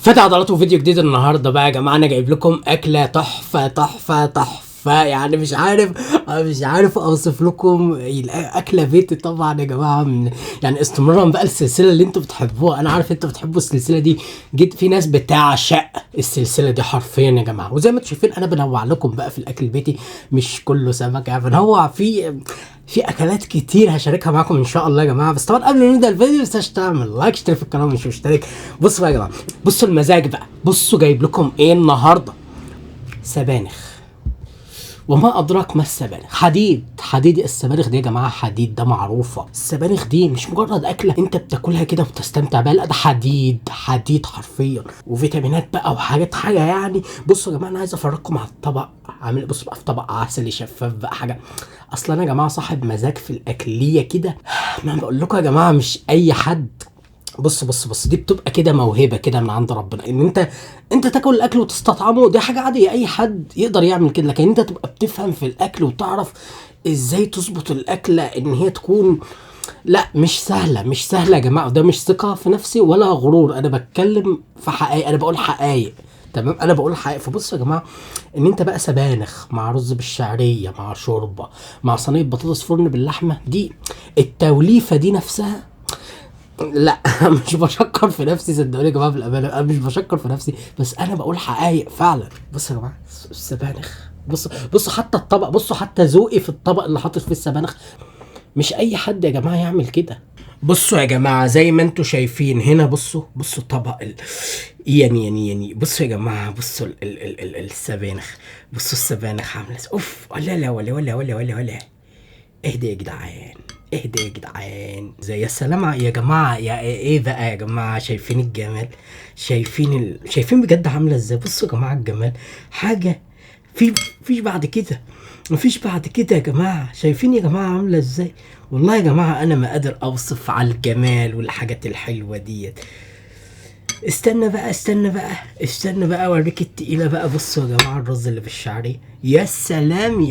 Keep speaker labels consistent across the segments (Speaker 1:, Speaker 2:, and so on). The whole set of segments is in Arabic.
Speaker 1: فتح عضلاته فيديو جديد النهارده بقى يا جماعه. انا جايب لكم اكله تحفه تحفه تحفه، يعني مش عارف اوصف لكم الاكله. بيتي طبعا يا جماعه، من يعني استمرارا بقى السلسله اللي انتوا بتحبوها. انا عارف انتوا بتحبوا السلسله دي جدا، في ناس بتعشق السلسله دي حرفيا يا جماعه. وزي ما انتم شايفين انا بنوع لكم بقى في الاكل البيتي، مش كله سمك يعني، بنوع في اكلات كتير هشاركها معاكم ان شاء الله يا جماعه. بس طبعا قبل ما نبدا الفيديو ما تنساش تعمل لايك، اشترك في القناه مش مشترك. بصوا بقى يا جماعه، بصوا المزاج بقى، بصوا جايب لكم ايه النهارده. سبانخ، وما ادراك ما السبانخ. حديد السبانخ دي يا جماعه، حديد، ده معروفه. السبانخ دي مش مجرد اكله انت بتاكلها كده وتستمتع بيها، لا ده حديد حرفيا، وفيتامينات بقى وحاجات حاجه يعني. بصوا يا جماعه انا عايز افرجكم على الطبق. عامل بصوا بقى في طبق عسلي شفاف بقى حاجه. اصلا انا يا جماعه صاحب مزاج في الاكليه كده. ما بقول لكم يا جماعه مش اي حد. بص دي بتبقى كده موهبه كده من عند ربنا، ان انت تاكل الاكل وتستطعمه، دي حاجه عاديه اي حد يقدر يعمل كده. لكن انت تبقى بتفهم في الاكل وتعرف ازاي تظبط الاكله ان هي تكون، لا مش سهله يا جماعه. ده مش ثقه في نفسي ولا غرور، انا بتكلم في حقائق، انا بقول حقائق. تمام، انا بقول حقائق. فبصوا يا جماعه، ان انت بقى سبانخ مع رز بالشعريه مع شوربه مع صينيه بطاطس فرن باللحمه، دي التوليفه دي نفسها، لا مش بشكر في نفسي صدقوني يا جماعه، بالامانه انا مش بشكر في نفسي، بس انا بقول حقائق فعلا. بصوا يا جماعه السبانخ، بصوا حتى الطبق، بصوا حتى ذوقي في الطبق اللي حاطط فيه السبانخ. مش اي حد يا جماعه يعمل كده. بصوا يا جماعه زي ما انتم شايفين هنا، بصوا طبق يعني بصوا يا جماعه، بصوا السبانخ. بصوا السبانخ عامله اوف، ولا اهدى يا جدعان، اهدى يا جدعان. زي يا سلام يا جماعه، يا ايه بقى يا جماعه، شايفين الجمال؟ شايفين بجد عامله ازاي؟ بصوا يا جماعه الجمال حاجه فيش بعد كده، مفيش بعد كده يا جماعه. شايفين يا جماعه عامله ازاي؟ والله يا جماعه انا ما قادر اوصف على الجمال والحاجات الحلوه ديت. استنى بقى اوريك التقيله بقى. بصوا يا جماعه الرز اللي بالشعريه، يا سلام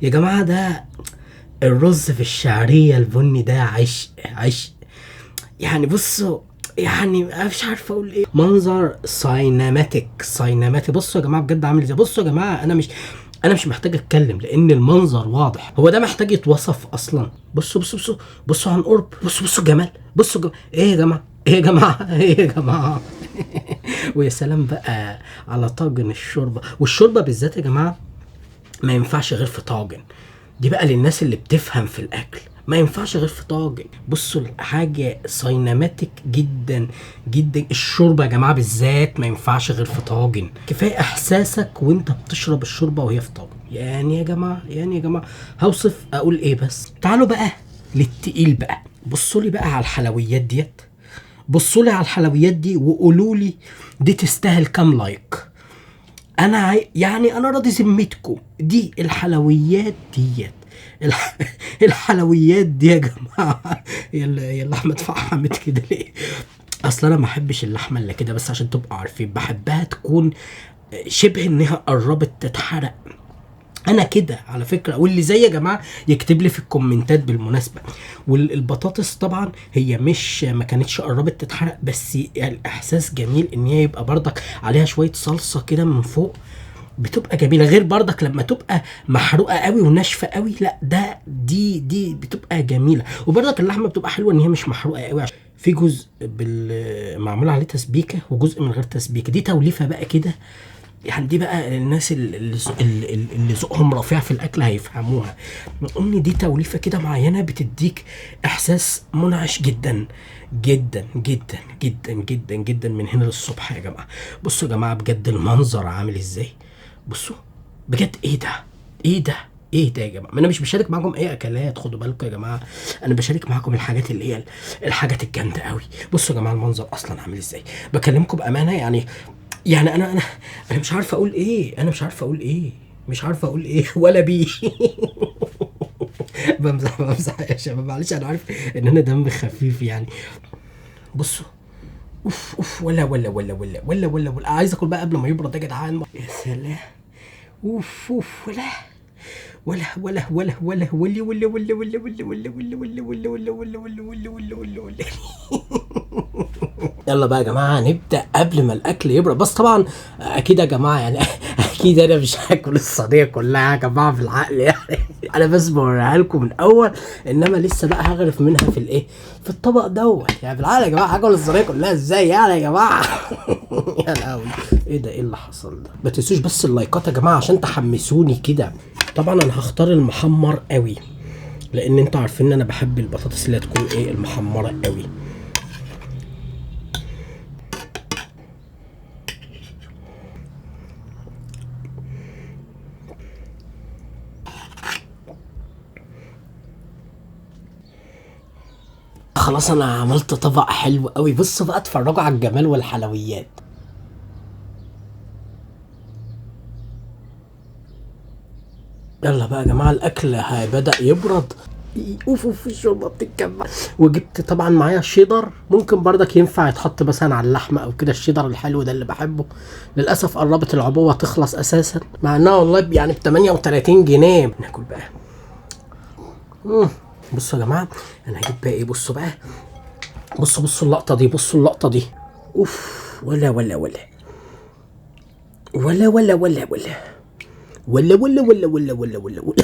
Speaker 1: يا جماعه. ده الرز في الشعريه البني ده عشق يعني. بصوا يعني انا مش عارف اقول ايه، منظر ساينماتيك. بصوا يا جماعه بجد عامل ازاي. بصوا يا جماعه انا مش محتاج اتكلم لان المنظر واضح، هو ده محتاج يتوصف اصلا. بصوا عن قرب، بصوا جمال، ايه يا جماعه ويا سلام بقى على طاجن الشوربه، والشوربه بالذات يا جماعه ما ينفعش غير في طاجن. دي بقى للناس اللي بتفهم في الاكل، ما ينفعش غير في طاجن. بصوا حاجه ساينماتيك جدا جدا. الشوربه يا جماعه بالذات ما ينفعش غير في طاجن. كفايه احساسك وانت بتشرب الشوربه وهي في طاجن. يعني يا جماعه هوصف اقول ايه؟ بس تعالوا بقى للتقيل بقى. بصوا لي بقى على الحلويات ديت، وقولوا لي دي تستاهل كام لايك. يعني انا راضي ذمتكم. دي الحلويات ديت الحلويات دي يا جماعه. يا اللحمه اتفحمت كده ليه؟ اصلا انا ما احبش اللحمه الا كده، بس عشان تبقوا عارفين بحبها تكون شبه انها قربت تتحرق. انا كده على فكره، واللي زي يا جماعه يكتب لي في الكومنتات بالمناسبه. والبطاطس طبعا هي مش ما كانتش قربت تتحرق، بس الاحساس جميل ان هي يبقى بردك عليها شويه صلصه كده من فوق، بتبقى جميله. غير بردك لما تبقى محروقه قوي وناشفه قوي، لا دي بتبقى جميله. وبردك اللحمه بتبقى حلوه ان هي مش محروقه قوي، عشان في جزء معمول عليه تسبيكه وجزء من غير تسبيكه. دي توليفه بقى كده يعني. دي بقى الناس اللي ذوقهم رفيع في الاكل هيفهموها، ان دي توليفه كده معينه بتديك احساس منعش جدا جدا جدا جدا جدا جدا من هنا للصبح يا جماعه. بصوا يا جماعه بجد المنظر عامل ازاي. بصوا بجد ايه ده يا جماعه. ما انا مش بشارك معاكم اي اكلات، خدوا بالكم يا جماعه، انا بشارك معاكم الحاجات اللي هي الحاجات الجامده قوي. بصوا يا جماعه المنظر اصلا عامل ازاي، بكلمكم بامانه يعني انا مش عارف اقول ايه، مش عارف اقول ايه ولا بيه بمزح يا شباب، معلش انا عارف ان انا دم خفيف يعني. بصوا اوف ولا عايز اكل بقى قبل ما يبرد يا جدعان. يا سلام، اوف ولا يلا بقى يا جماعه نبدا قبل ما الاكل يبرد. بس طبعا اكيد يا جماعه يعني اكيد انا مش هاكل الصينيه كلها يا جماعه بالعقل يعني. انا بس بوريها لكم من اول، انما لسه بقى هغرف منها في الايه، في الطبق دوت يعني. بالعقل يا جماعه هاكل الصينيه كلها ازاي يعني يا جماعه؟ يا لهوي ايه ده، ايه اللي حصل ده؟ ما تنسوش بس اللايكات يا جماعه عشان تحمسوني كده. طبعا انا هختار المحمر قوي، لان انتوا عارفين ان انا بحب البطاطس اللي تكون ايه، المحمره قوي. خلاص انا عملت طبق حلو قوي. بصوا بقى اتفرجوا على الجمال والحلويات. يلا بقى يا جماعه الاكل بدأ يبرد. اوف اوف الشوربه بتتكمل. وجبت طبعا معايا شيدر، ممكن برضك ينفع يتحط مثلا على اللحمه او كده، الشيدر الحلو ده اللي بحبه. للاسف قربت العبوه تخلص اساسا، مع انها والله يعني ب 38 جنيه. ناكل بقى. بصوا يا جماعه انا هجيب بقى ايه، بصوا بقى، بصوا اللقطه دي، بصوا اللقطه دي. اوف ولا ولا ولا ولا ولا ولا ولا ولا ولا ولا ولا ولا ولا ولا.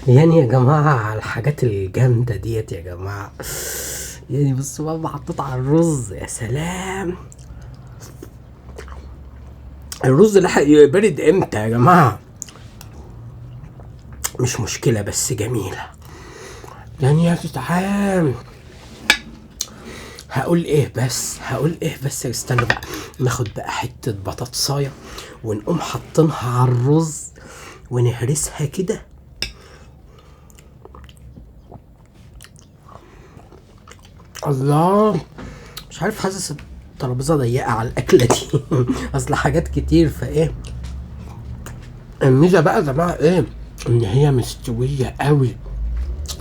Speaker 1: يعني يا جماعة على الحاجات الجامدة ديت يا جماعة. يعني بصوا بقى حطيت على الرز، يا سلام. الرز لحق يبرد امتى يا جماعة؟ مش مشكلة بس جميلة يعني يا جدعان. هقول ايه بس استنوا بقى. ناخد بقى حتة بطاطساية ونقوم حاطينها على الرز ونهرسها كده. الله، مش عارف، حاسس الترابيزه ضيقه على الاكله دي. اصل حاجات كتير فايه. الميزه بقى يا جماعه ايه، ان هي مستويه قوي،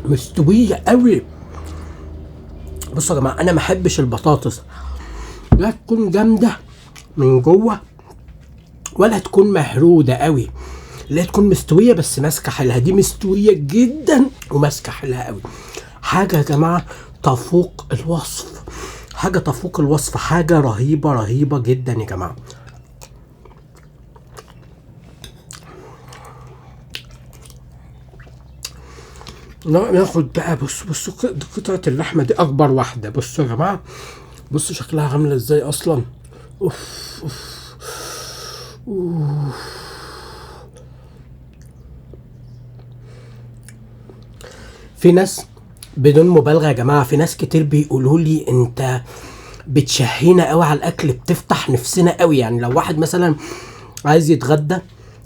Speaker 1: مستويه قوي. بصوا يا جماعه انا ما احبش البطاطس لا تكون جامده من جوه ولا تكون مهروده قوي، لا تكون مستويه بس ماسكه حيلها. دي مستويه جدا وماسكه حيلها قوي. حاجه يا جماعه تفوق الوصف، حاجه تفوق الوصف، حاجه رهيبه رهيبه جدا يا جماعه. ناخد بقى، بصوا قطعه اللحمه دي اكبر واحده. بصوا يا جماعه، بصوا شكلها عامله ازاي اصلا. اوف اوف اوف. في ناس بدون مبالغه يا جماعه، في ناس كتير بيقولوا لي انت بتشهينا قوي على الاكل، بتفتح نفسنا قوي. يعني لو واحد مثلا عايز يتغدى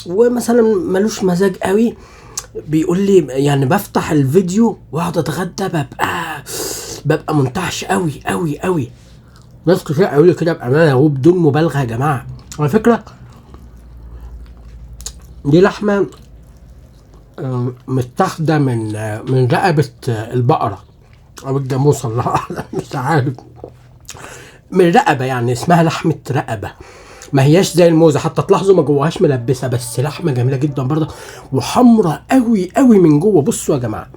Speaker 1: ومثلا ملوش مزاج قوي، بيقول لي يعني بفتح الفيديو واقعد اتغدى ببقى منتعش قوي قوي قوي. ناس كتير قوي لي كده بامانه وبدون مبالغه يا جماعه. على فكره دي لحمه متاخده من رقبه البقره او الجاموسه، الله اعلم، مش عارف. من رقبه يعني، اسمها لحمه رقبه، ما هياش زي الموزه. حتى تلاحظوا ما جواهاش ملبسه، بس لحمه جميله جدا برضه وحمرة قوي قوي من جوه. بصوا يا جماعه.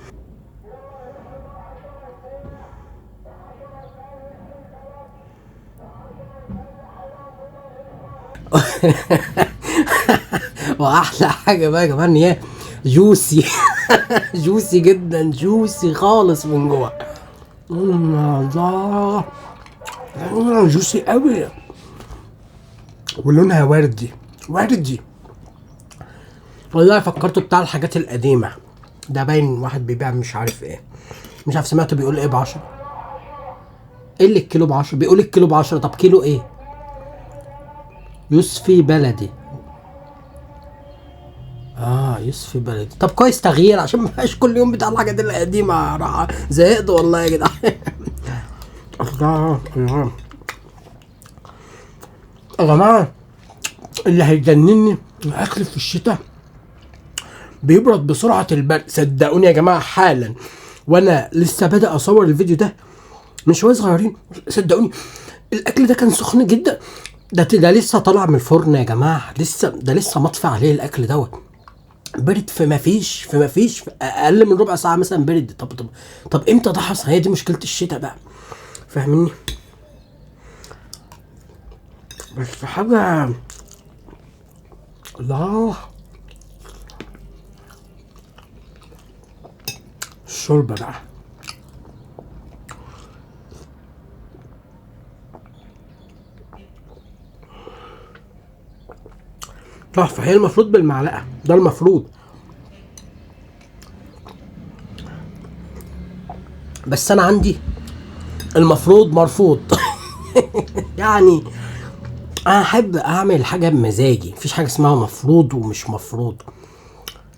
Speaker 1: واحلى حاجه بقى يا جماعه ان هي جوسي. جوسي جدا، جوسي خالص من جوه. الله، جوسي قوي ولونها وردي وردي. والله فكرته بتاع الحاجات القديمه ده، باين واحد بيبيع مش عارف ايه، مش عارف سمعته بيقول ايه ب10. ايه اللي الكيلو ب10؟ بيقول الكيلو ب10. طب كيلو ايه؟ يوسفي بلدي. يوسفي بلدي. طب كويس، تغيير عشان ما بقاش كل يوم بتاع الحاجات القديمه. زهقت والله يا جدعان. الله الله يا جماعه، اللي هيجنني الاكل في الشتاء بيبرد بسرعه البرد. صدقوني يا جماعه حالا وانا لسه بادئ اصور الفيديو ده من شويه صغيرين، صدقوني الاكل ده كان سخن جدا. ده لسه طالع من الفرن يا جماعه، لسه مطفي عليه الاكل دوت. برد في مفيش في اقل من ربع ساعه مثلا برد. طب امتى ده حصل؟ هي دي مشكله الشتاء بقى، فاهميني؟ بس حاجة. الله. الشوربة بقى تحفة. هي المفروض بالمعلقة، ده المفروض، بس أنا عندي المفروض مرفوض. يعني أنا أحب أعمل حاجة بمزاجي، مفيش حاجة اسمها مفروض ومش مفروض.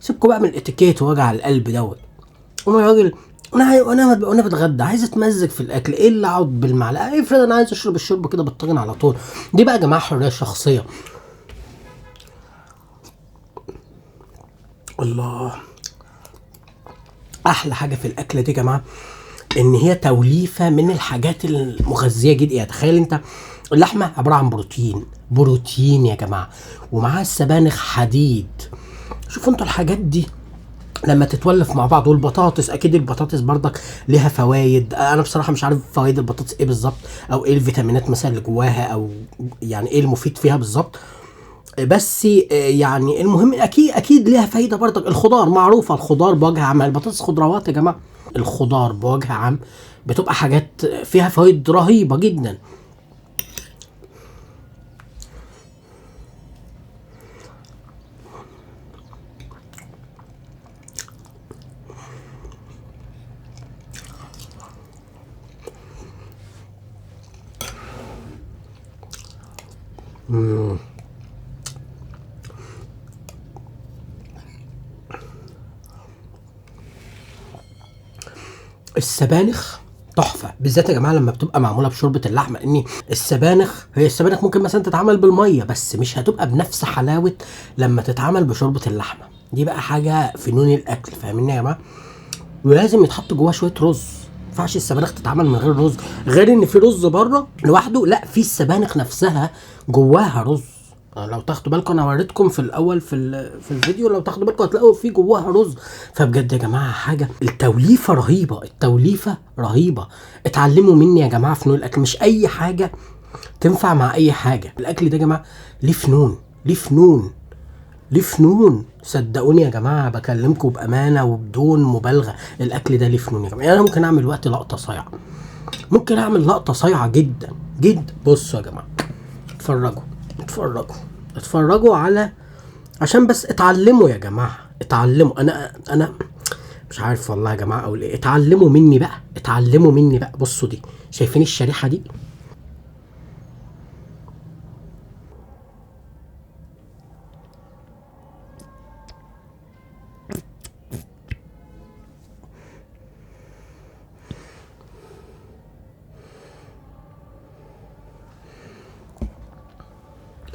Speaker 1: سيبكوا بقى من الاتيكيت ووجع القلب دوت. انا راجل، انا بتغدى عايز اتمزج في الاكل، ايه اللي اقعد بالمعلقه؟ افرض انا عايز اشرب الشرب كده بالطاجن على طول، دي بقى يا جماعه حريه شخصيه. الله. احلى حاجه في الاكله دي يا جماعه ان هي توليفه من الحاجات المغذيه جدا. يعني تخيل انت اللحمه عباره عن بروتين يا جماعه، ومعاها السبانخ حديد. شوفوا انتوا الحاجات دي لما تتولف مع بعض، والبطاطس اكيد البطاطس برضك ليها فوائد. انا بصراحه مش عارف فوائد البطاطس ايه بالظبط، او ايه الفيتامينات مثلا اللي جواها، او يعني ايه المفيد فيها بالظبط. بس يعني المهم اكيد ليها فايده برضك. الخضار معروفه، الخضار بوجه عام، البطاطس خضروات يا جماعه. الخضار بوجه عام بتبقى حاجات فيها فوائد رهيبه جدا. السبانخ تحفه، بالذات يا جماعه لما بتبقى معموله بشوربه اللحمه. لان السبانخ ممكن مثلا تتعمل بالميه، بس مش هتبقى بنفس حلاوه لما تتعمل بشوربه اللحمه. دي بقى حاجه فنون الاكل، فاهمين يا جماعه؟ ولازم يتحط جواها شويه رز. ما ينفعش السبانخ تتعمل من غير رز، غير ان في رز بره لوحده، لا في السبانخ نفسها جواها رز. لو تاخدوا بالكم انا وريتكم في الاول في الفيديو، لو تاخدوا بالكم هتلاقوا في جواها رز. فبجد يا جماعه حاجه، التوليفه رهيبه، التوليفه رهيبه. اتعلموا مني يا جماعه فنون الاكل، مش اي حاجه تنفع مع اي حاجه. الاكل ده يا جماعه ليه فنون، ليه فنون. صدقوني يا جماعه بكلمكم بامانه وبدون مبالغه، الاكل ده ليه فنون يا جماعه. يعني انا ممكن اعمل وقت لقطه صايعه، ممكن اعمل لقطه صايعه جدا جدا. بصوا يا جماعه، اتفرجوا على، عشان بس اتعلموا يا جماعه، اتعلموا. انا مش عارف والله يا جماعه اقول ايه. اتعلموا مني بقى. بصوا دي، شايفين الشريحه دي؟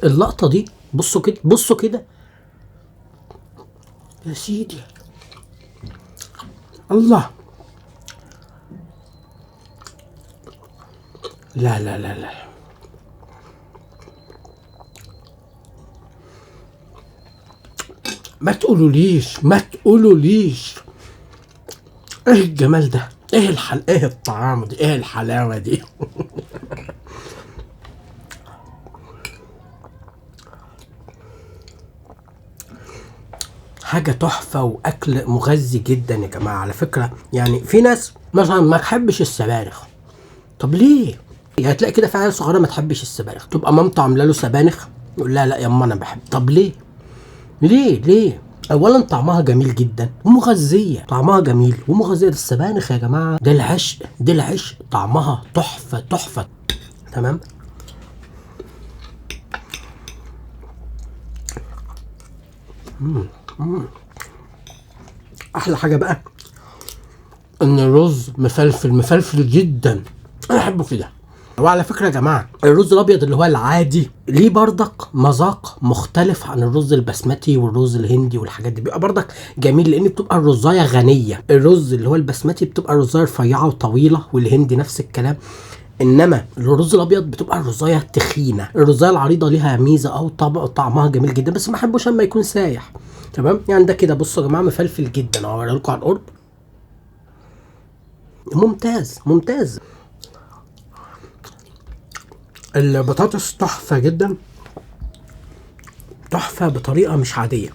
Speaker 1: اللقطه دي، بصوا كده يا سيدي. الله. لا لا لا لا، ما تقولوليش ايه الجمال ده، ايه الطعام دي، ايه الحلاوه دي. حاجه تحفه واكل مغذي جدا يا جماعه. على فكره يعني في ناس مثلا ما تحبش السبانخ، طب ليه؟ يعني تلاقي كده في عيال صغيره ما تحبش السبانخ، تبقى مامته عامله له سبانخ يقول لها لا يما انا بحب. طب ليه؟ ليه؟ اولا طعمها جميل جدا ومغذيه، طعمها جميل ومغذيه. السبانخ يا جماعه ده العشق، طعمها تحفه. تمام. احلى حاجه بقى ان الرز مفلفل جدا، انا احبه كده. وعلى فكره يا جماعه الرز الابيض اللي هو العادي ليه برضك مذاق مختلف عن الرز البسمتي والرز الهندي والحاجات دي، بيبقى برضك جميل لان بتبقى الرزايه غنيه. الرز اللي هو البسمتي بتبقى الرزايه رفيعه وطويله، والهندي نفس الكلام. انما الرز الابيض بتبقى الرزايه تخينه. الرزايه العريضه ليها ميزه او طعمها جميل جدا، بس ما احبوش اما يكون سايح. تمام. يعني ده كده بصوا يا جماعه مفلفل جدا، اوري لكم على القرب. ممتاز. البطاطس تحفه جدا، تحفه بطريقه مش عاديه.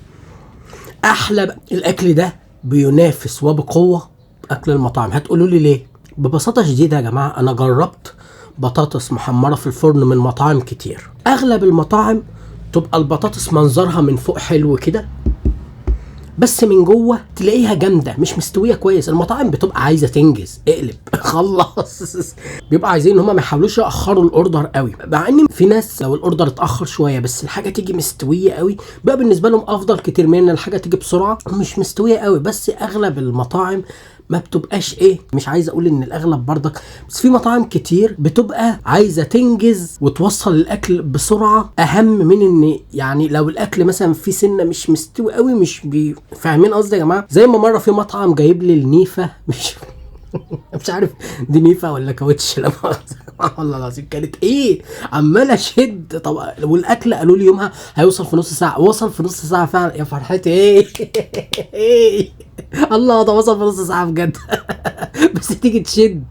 Speaker 1: احلى الاكل ده بينافس وبقوه اكل المطاعم. هتقولوا لي ليه؟ ببساطه شديده يا جماعه، انا جربت بطاطس محمره في الفرن من مطاعم كتير. اغلب المطاعم تبقى البطاطس منظرها من فوق حلو كده، بس من جوه تلاقيها جامده مش مستويه كويس. المطاعم بتبقى عايزه تنجز، اقلب خلص. بيبقى عايزين ان هم ما يحاولوش ياخروا الاوردر قوي، مع ان في ناس لو الاوردر اتاخر شويه بس الحاجه تيجي مستويه قوي بقى بالنسبه لهم افضل كتير من ان الحاجه تيجي بسرعه مش مستويه قوي. بس اغلب المطاعم ما بتبقاش مش عايز اقول ان الاغلب برضك، بس في مطاعم كتير بتبقى عايزه تنجز وتوصل الاكل بسرعه اهم من ان يعني لو الاكل مثلا في سنه مش مستوي قوي فاهمين قصدي يا جماعه؟ زي ما مره في مطعم جايب لي النيفه مش عارف دي نيفه ولا كاوتش، لا والله العظيم كانت عماله اشد. طب والاكل قالوا لي يومها هيوصل في نص ساعه، وصل في نص ساعه فعلا. يا فرحتي الله، ده وصل في نص ساعه بجد. بس تيجي تشد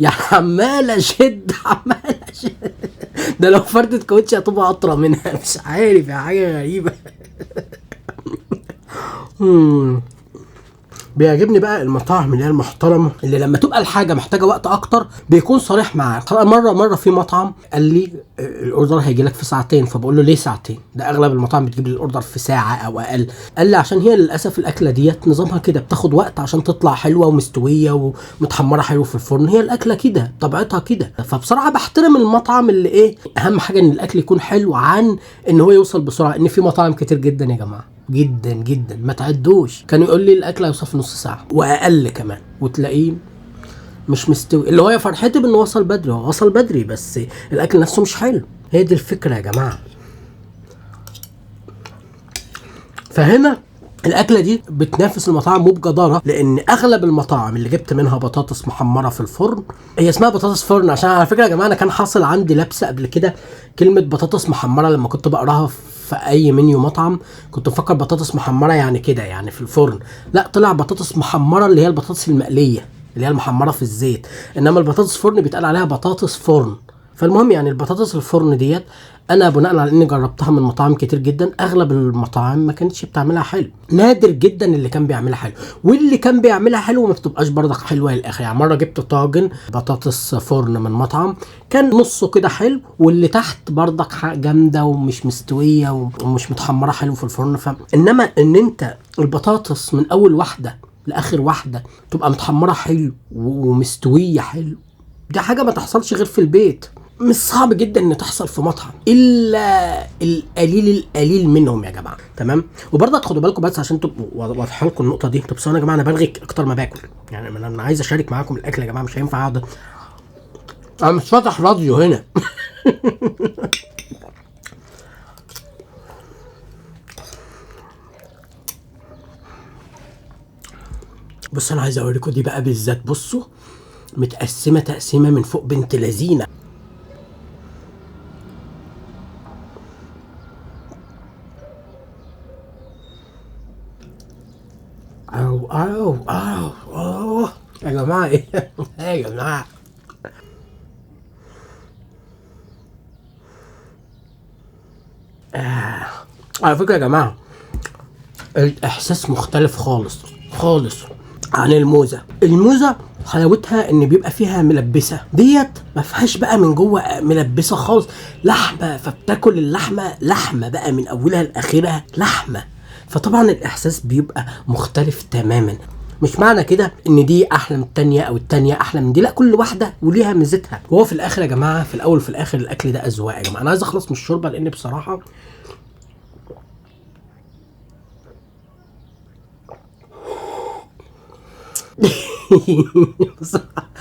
Speaker 1: يعني عماله اشد عماله اشد. ده لو فردة كاوتش هتبقى اطرى منها، مش عارف، يا حاجه غريبه. بيعجبني بقى المطاعم اللي هي المحترمه، اللي لما تبقى الحاجه محتاجه وقت اكتر بيكون صريح معاك. مره في مطعم قال لي الاوردر هيجي لك في ساعتين، فبقول له ليه ساعتين؟ ده اغلب المطاعم بتجيب لي الاوردر في ساعه او اقل. قال لي عشان هي للاسف الاكله ديت نظامها كده، بتاخد وقت عشان تطلع حلوه ومستويه ومتحمره حلو في الفرن. هي الاكله كده طبيعتها كده. فبصراحه بحترم المطعم اللي اهم حاجه ان الاكل يكون حلو عن ان هو يوصل بسرعه. ان في مطاعم كتير جدا يا جماعه جدا جدا ما تعدوش كان يقول لي الاكل هيوصل في نص ساعه واقل كمان، وتلاقيه مش مستوي. اللي هو يا فرحتي بانه وصل بدري، هو وصل بدري بس الاكل نفسه مش حلو. هي دي الفكره يا جماعه. فهنا الاكله دي بتنافس المطاعم وبجداره، لان اغلب المطاعم اللي جبت منها بطاطس محمره في الفرن هي اسمها بطاطس فرن. عشان على فكره يا جماعه انا كان حاصل عندي لبسه قبل كده كلمه بطاطس محمره لما كنت بقراها في اي منيو مطعم، كنت مفكر بطاطس محمره يعني كده يعني في الفرن. لا، طلع بطاطس محمره اللي هي البطاطس المقليه اللي هي المحمره في الزيت، انما البطاطس فرن بيتقال عليها بطاطس فرن. فالمهم يعني البطاطس الفرن ديت انا بناء على اني جربتها من مطاعم كتير جدا، اغلب المطاعم ما كانتش بتعملها حلو. نادر جدا اللي كان بيعملها حلو، واللي كان بيعملها حلو ما بتبقاش برضك حلوه للاخر. يعني مره جبت طاجن بطاطس فرن من مطعم كان نصه كده حلو، واللي تحت برضك جامده ومش مستويه ومش متحمره حلو في الفرن. انما ان انت البطاطس من اول واحده لاخر واحده تبقى متحمره حلو ومستويه حلو، دي حاجه ما تحصلش غير في البيت. مش صعب جدا ان تحصل في مطعم الا القليل منهم يا جماعه. تمام. وبرضه خدوا بالكم بس عشان تبقوا واضحه لكم النقطه دي. طب يا جماعه انا بلغي اكتر ما باكل، يعني انا عايز اشارك معاكم الاكل يا جماعه، مش هينفع اقعد انا مش فاتح راديو هنا. بص انا عايز اوريكم دي بقى بالذات. بصوا متقسمه تقسيمه من فوق بنت لذينه. أو يا جماعة يا جماعة على فكرة يا جماعة الإحساس مختلف خالص خالص عن الموزة. الموزة حلاوتها ان بيبقى فيها ملبسه، ديت ما فيهاش بقى من جوه ملبسه خالص، لحمه. فبتاكل اللحمه لحمه بقى من اولها لاخرها لحمه، فطبعا الاحساس بيبقى مختلف تماما. مش معنى كده ان دي احلى من التانية او التانية احلى من دي، لا، كل واحده وليها ميزتها. وهو في الاخر يا جماعه، في الاول وفي الاخر الاكل ده اذواق يا جماعه. انا عايز اخلص من الشوربه لان بصراحه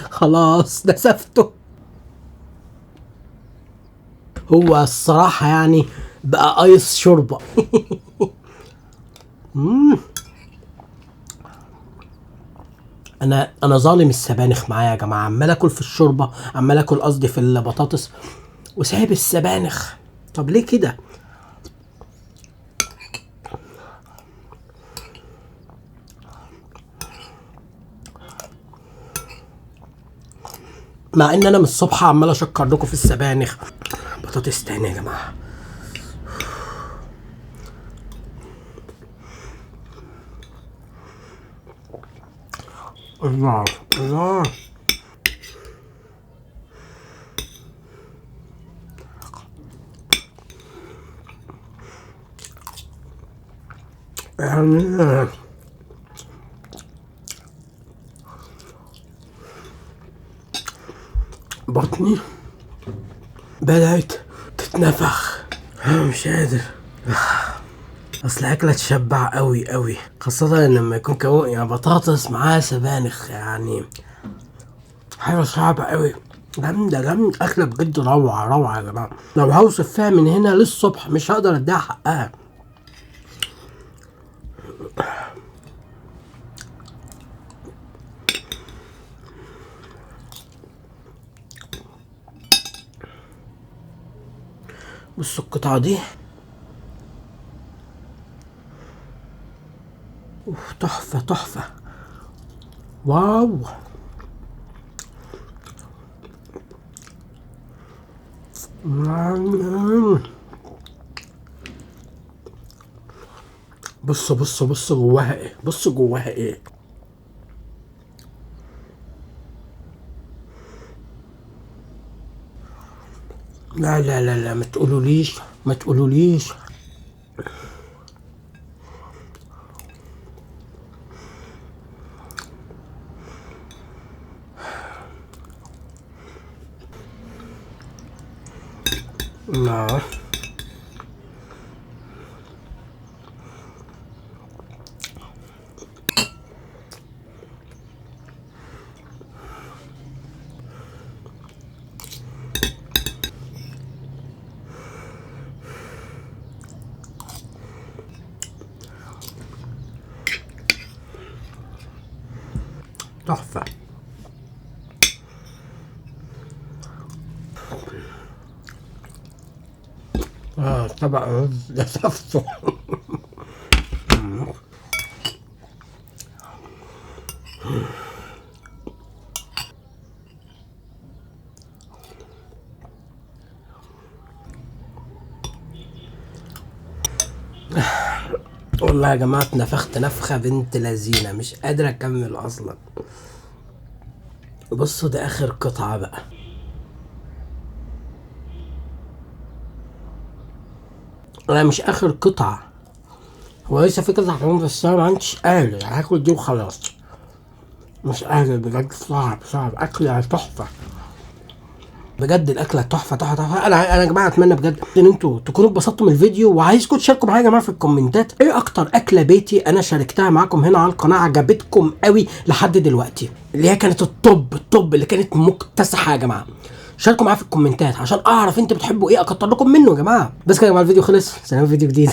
Speaker 1: خلاص نسفته. هو الصراحه يعني بقى ايس شوربه. انا ظالم السبانخ معايا يا جماعه، عمال اكل في الشوربه، عمال اكل قصدي في البطاطس وسايب السبانخ. طب ليه كده؟ مع ان انا من الصبح عمال اشكر لكم في السبانخ. بطاطس تاني يا جماعه. الله الله. يعني بطني بدأت تتنفخ، مش قادر. اصل اكله تشبع قوي قوي، خاصه لما يكون يعني بطاطس معاها سبانخ، يعني حاجه صعبه قوي. جامده جامده، اكله بجد روعه روعه يا جماعه. لو هوصف فيها من هنا للصبح مش هقدر اديها حقها. بصوا القطعه دي، تحفه تحفه. واو. بصوا بصوا بصوا جواها ايه، بصوا جواها ايه. لا لا لا لا، ما تقولوليش ما تقولوليش. لا تحفة. طبق رز لففته. والله يا جماعة اتنفخت نفخة بنت لذينة، مش قادر اكمل اصلا. بصوا ده اخر قطعة بقى. انا مش اخر قطعة، هو لسه في قطعة كمان بس انا ما عنديش قادر، هاكل دي وخلاص. مش قادر بجد، صعب صعب. اكلة تحفة بجد، الاكله تحفه تحفه تحفه. انا يا جماعه اتمنى بجد ان انتوا تكونوا اتبسطتوا من الفيديو، وعايزكم تشاركوا معايا يا جماعه في الكومنتات ايه اكتر اكله بيتي انا شاركتها معاكم هنا على القناه عجبتكم قوي لحد دلوقتي، اللي هي كانت التوب اللي كانت مكتسحه يا جماعه. شاركوا معايا في الكومنتات عشان اعرف انتوا بتحبوا ايه اكتر لكم منه يا جماعه. بس كده يا جماعه الفيديو خلص، سلام، فيديو جديد.